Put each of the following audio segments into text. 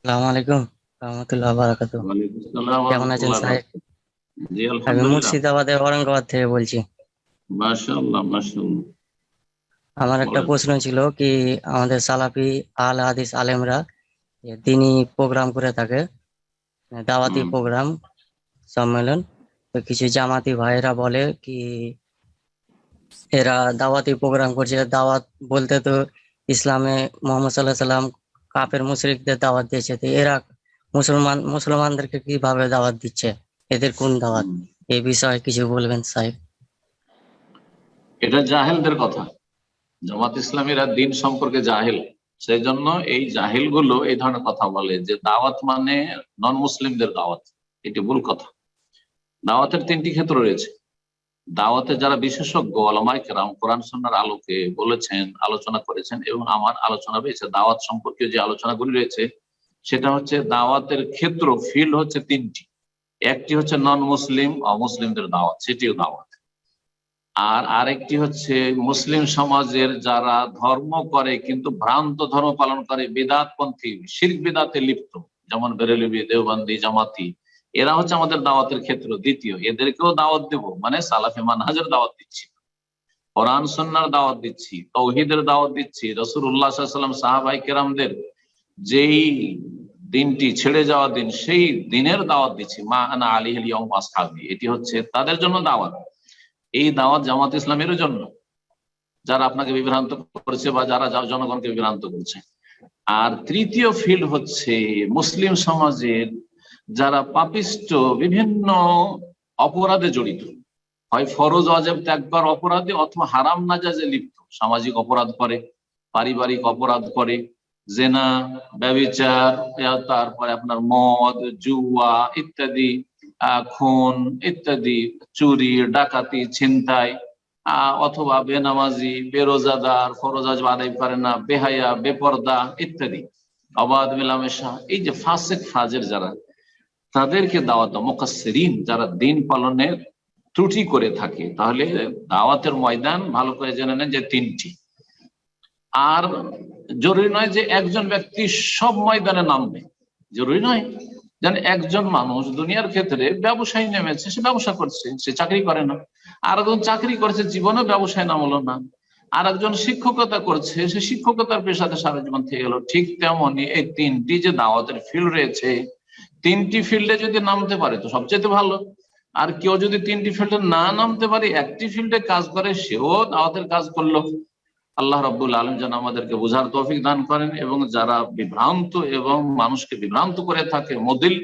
আসসালামু আলাইকুম রহমতুল্লাহ বারাকাতু। ওয়ালাইকুম আসসালাম ওয়া কেমন আছেন রাহমাতুল্লাহি ওয়া সাহেব? বারাকাতুহু। জি আমি আলহামদুলিল্লাহ। মুর্শিদাবাদের ঔরঙ্গাবাদ থেকে বলছি। মাশাআল্লাহ মাশাআল্লাহ। আমার একটা বলেন। প্রশ্ন ছিল কি, আমাদের সালাফি আল হাদিস আলেমরা যে তিনি প্রোগ্রাম করে থাকে, দাওয়াতি হুম। প্রোগ্রাম সম্মেলন। তো কিছু জামাতি ভাইরা বলে কি এরা দাওয়াতি প্রোগ্রাম করছে। দাওয়াত বলতে তো ইসলামে মোহাম্মদ সাল্লাহ সাল্লাম কাফের মুশরিকদের দাওয়াত দিয়েছে, তো এরা মুসলমানদেরকে কিভাবে দাওয়াত দিচ্ছে, এদের কোন দাওয়াত? হুম। এই বিষয়ে কিছু বলবেন সাহেব? এটা জাহেলদের কথা। জামাত ইসলামীরা দিন সম্পর্কে জাহেল। সেই জন্য এই জাহেল গুলো এই ধরনের কথা বলে যে দাওয়াত মানে নন মুসলিমদের দাওয়াত। এটি ভুল কথা। দাওয়াতের তিনটি ক্ষেত্র রয়েছে। দাওয়াতে যারা বিশেষজ্ঞ ওলামায়ে কেরাম কোরআন সুন্নাহর আলোকে বলেছেন, আলোচনা করেছেন, এবং আমার আলোচনা রয়েছে দাওয়াত সম্পর্কে যে আলোচনাগুলি রয়েছে, সেটা হচ্ছে দাওয়াতের ক্ষেত্র ফিল্ড হচ্ছে তিনটি। একটি হচ্ছে নন মুসলিম অমুসলিমদের দাওয়াত, সেটিও দাওয়াত। আর আরেকটি হচ্ছে মুসলিম সমাজের যারা ধর্ম করে কিন্তু ভ্রান্ত ধর্ম পালন করে, বিদআতপন্থী, শিরক বিদআতে লিপ্ত, যেমন বেরেলভী, দেওবন্দি, জামাতি, এরা হচ্ছে আমাদের দাওয়াতের ক্ষেত্র দ্বিতীয়। এদেরকেও দাওয়াত দেব, মানে সালাফি মানহাজের দাওয়াত দিচ্ছি, কোরআন সুন্নাহর দাওয়াত দিচ্ছি, তৌহিদের দাওয়াত দিচ্ছি, রাসূলুল্লাহ সাল্লাল্লাহু আলাইহি ওয়াসাল্লাম সাহাবায়ে কেরামদের যেই দিনটি ছেড়ে যাওয়া দিন, সেই দিনের দাওয়াত দিচ্ছি, মা আনা আলাইহিল ইয়াউম ওয়া আসহাবী, এটি হচ্ছে তাদের জন্য দাওয়াত। এই দাওয়াত জামাত ইসলামের জন্য, যারা আপনাকে বিভ্রান্ত করেছে বা যারা জনগণকে বিভ্রান্ত করছে। আর তৃতীয় ফিল্ড হচ্ছে মুসলিম সমাজের যারা পাপিষ্ট, বিভিন্ন অপরাধে জড়িত, হয় ফরজ ওয়াজিব ত্যাগ করার অপরাধে অথবা হারাম নাজাইজে লিপ্ত, সামাজিক অপরাধ করে, পারিবারিক অপরাধ করে, জেনা, ব্যভিচার, তারপরে আপনার মদ, জুয়া ইত্যাদি, খুন ইত্যাদি, চুরি, ডাকাতি, ছিনতাই, অথবা বেনামাজি, বেরোজাদার, ফরজ ওয়াজিব আদায় করে না, বেহায়া, বেপর্দা ইত্যাদি, অবাধ মেলামেশা, এই যে ফাসিক ফাজের যারা, তাদেরকে দাওয়াত, মুকাসসিরিন যারা দিন পালনের ত্রুটি করে থাকে। তাহলে দাওয়াতের ময়দান ভালো করে জেনে নেন যে তিনটি। আর জরুরি নয় যে একজন ব্যক্তি সব ময়দানে নামবে, জরুরি নয়। যেন একজন মানুষ দুনিয়ার ক্ষেত্রে ব্যবসায় নেমেছে, সে ব্যবসা করছে, সে চাকরি করে না। আর একজন চাকরি করছে, জীবনে ব্যবসায় নামলো না। আর একজন শিক্ষকতা করছে, সে শিক্ষকতার পেশাতে সারা জীবন থেকে গেল। ঠিক তেমনই এই তিনটি যে দাওয়াতের ফিল্ড রয়েছে, তিনটি ফিল্ডে যদি নামতে পারে তো সবচেয়ে ভালো। আর কেউ যদি তিনটি ফিল্ডে না নামতে পারে, একটি ফিল্ডে কাজ করে, সেও দাওয়াতের কাজ করলো। আল্লাহ রাব্বুল আলামিন যেন আমাদেরকে বোঝার তৌফিক দান করেন, এবং যারা বিভ্রান্ত এবং মানুষকে বিভ্রান্ত করে থাকে, মুদিল,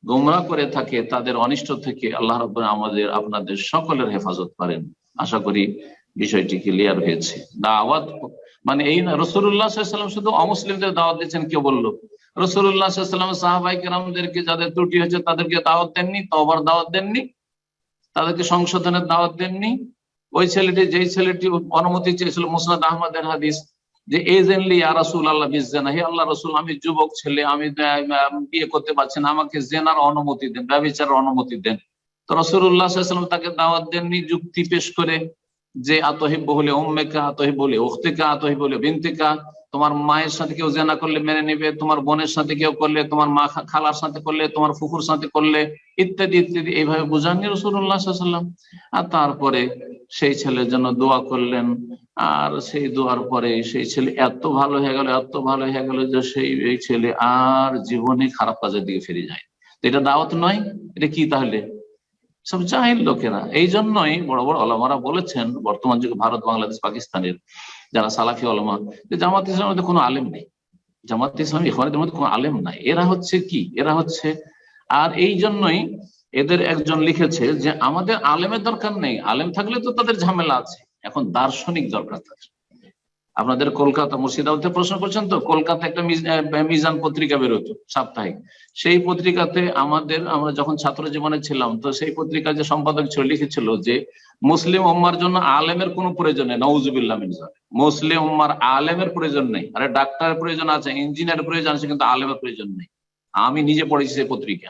গোমরাহ করে থাকে, তাদের অনিষ্ট থেকে আল্লাহ রাব্বুল আমাদের আপনাদের সকলের হেফাজত করেন। আশা করি বিষয়টি ক্লিয়ার হয়েছে। দাওয়াত মানে এই না রাসূলুল্লাহ সাল্লাল্লাহু আলাইহি ওয়াসাল্লাম শুধু অমুসলিমদের দাওয়াত দিয়েছেন, কেউ বললো রাসূলুল্লাহ সাল্লাল্লাহু আলাইহি ওয়াসাল্লাম সাহাবায়ে কেরামদেরকে যাদের ত্রুটি হয়েছে তাদেরকে দাওয়াত দেননি, তওবার দাওয়াত দেননি, তাদেরকে সংশোধনের দাওয়াত দেননি। ওই ছেলেটি, যেই ছেলেটি অনুমতি চেয়েছিল, মুসনাদ আহমদের হাদিস, যে এজেনলি ইয়া রাসূলুল্লাহ বিজ্জিনা, হে আল্লাহ রাসূল, আমি যুবক ছেলে, আমি বিয়ে করতে পারছি না, আমাকে জেনার অনুমতি দেন, ব্যভিচারের অনুমতি দেন। তো রাসূলুল্লাহ সাল্লাল্লাহু আলাইহি ওয়াসাল্লাম তাকে দাওয়াত দেননি যুক্তি পেশ করে, যে আতহিব্বু লি উম্মিকা, আতহিব্বু লি উখতিকা, আতহিব্বু লি বিনতিকা, তোমার মায়ের সাথে কেউ জেনা করলে মেনে নেবে, তোমার বোনের সাথে কেউ করলে, তোমার মা খালার সাথে করলে, তোমার ফুফুর সাথে করলে, ইত্যাদি ইত্যাদি, এইভাবে বুঝাননি রাসূলুল্লাহ সাল্লাল্লাহু আলাইহি ওয়াসাল্লাম। আর তারপরে সেই ছেলের জন্য দোয়া করলেন। আর সেই দোয়ার পরে সেই ছেলে এত ভালো হয়ে গেল, এত ভালো হয়ে গেল, যে এই ছেলে আর জীবনে খারাপ কাজের দিকে ফিরে যায়। তো এটা দাওয়াত নয়, এটা কি তাহলে? সব জাহিল লোকেরা। এই জন্যই বড় বড় ওলামারা বলেছেন, বর্তমান যুগে ভারত, বাংলাদেশ, পাকিস্তানের যারা সালাফি ওলামা, যে জামাত ইসলামের মধ্যে কোনো আলেম নেই, জামাত ইসলাম ইখওয়ানদের মধ্যে কোনো আলেম নাই। এরা হচ্ছে কি, এরা হচ্ছে, আর এই জন্যই এদের একজন লিখেছে যে আমাদের আলেমের দরকার নেই, আলেম থাকলে তো তাদের ঝামেলা আছে, এখন দার্শনিক দরকার তাদের। আপনাদের কলকাতা, মুর্শিদাবাদে প্রশ্ন করছেন তো, কলকাতা একটা মিজান পত্রিকা বেরোতো সাপ্তাহিক। সেই পত্রিকাতে আমরা যখন ছাত্র জীবনে ছিলাম, তো সেই পত্রিকার যে সম্পাদক ছিল, লিখেছিল যে মুসলিম উম্মার জন্য আলেমের কোনো প্রয়োজন নেই, নাউজুবিল্লাহ মিন যালিক। মুসলিম উম্মার আলেমের প্রয়োজন নেই। আরে ডাক্তারের প্রয়োজন আছে, ইঞ্জিনিয়ারের প্রয়োজন আছে, কিন্তু আলেমের প্রয়োজন নেই। আমি নিজে পড়েছি সেই পত্রিকা।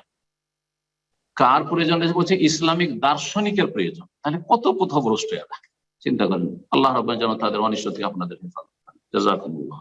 কার প্রয়োজন রয়েছে? বলছে ইসলামিক দার্শনিকের প্রয়োজন। তাহলে কত পথভ্রষ্ট এরা, চিন্তা করেন। আল্লাহ রাব্বুল যেন তাদের অনিষ্ট থেকে আপনাদের হেফাজত করেন। জাযাকুমুল্লাহ।